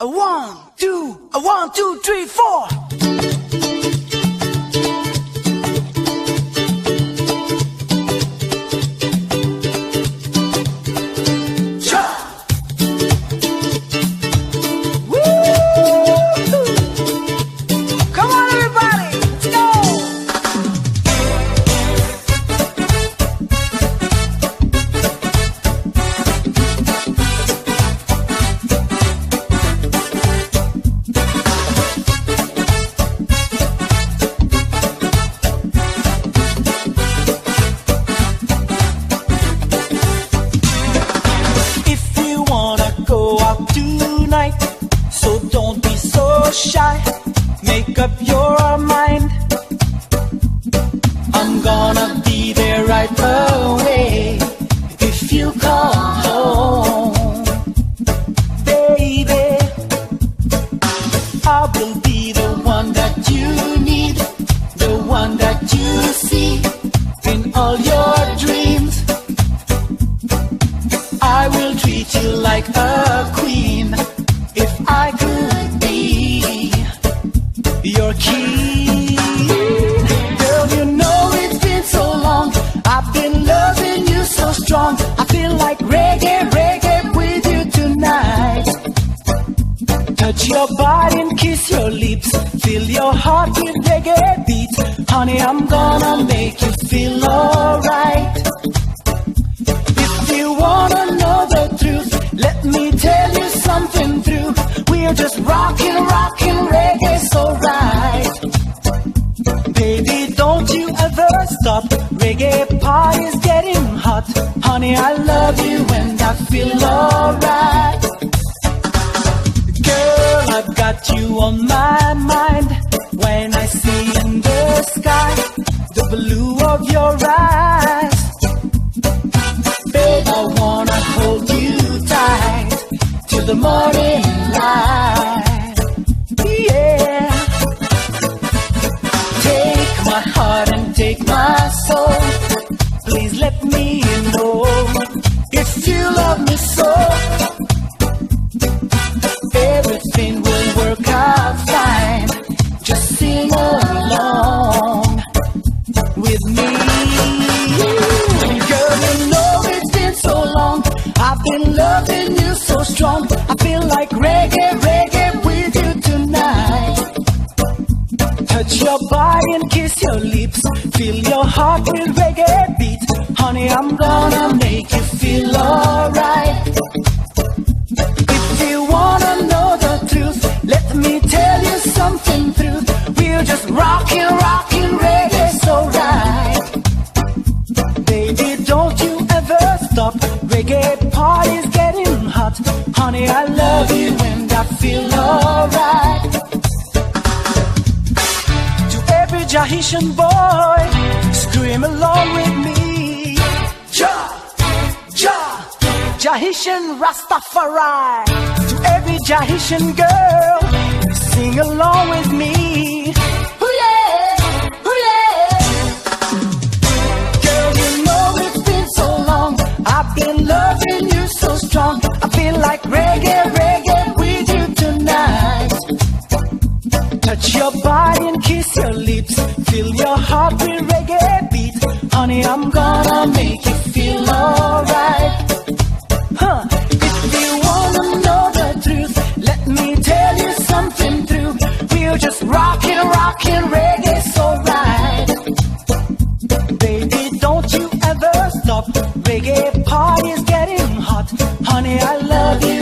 A one, two, three, four. Shy, make up your mind. I'm gonna be there right away if you come home, baby. I will be the one that you need, the one that you see in all your dreams. I will treat you like a queen if I could be your king. Girl, you know it's been so long, I've been loving you so strong. I feel like reggae, reggae with you tonight. Touch your body and kiss your lips, fill your heart with reggae beats. Honey, I'm gonna make you feel alright. If you wanna know the truth, let me tell you something true. We're just rockin', rockin' reggae so right. Baby, don't you ever stop. Reggae party's getting hot. Honey, I love you and I feel alright. Girl, I've got you on my mind. When I see in the sky the blue of your eyes, babe, I wanna hold you tight till the morning light. Yeah. Take my heart and take my soul. Please let me know if you love me so. Everything will work out fine. Just sing along with me. Girl, you know it's been so long, I've been loving you so strong. I feel like reggae, reggae with you tonight. Touch your body and kiss your lips, fill your heart with reggae beats. Honey, I'm gonna make you feel alright. If you wanna know the truth, let me tell you something true. We're just rockin', rockin' reggae so right. Baby, don't you ever stop. Reggae party's getting hot. Honey, I love you and I feel alright. To every Jahitian boy, scream along with me. Jahitian Rastafari. To every Jahitian girl, sing along with me. Ooh yeah, ooh yeah. Girl, you know it's been so long, I've been loving you so strong. I feel like reggae, reggae with you tonight. Touch your body and kiss your lips, fill your heart with reggae beats. Honey, I'm gonna make you feel alright. If you wanna know the truth, let me tell you something true. We're just rockin', rockin' reggae so right. Baby, don't you ever stop. Reggae party's getting hot. Honey, I love you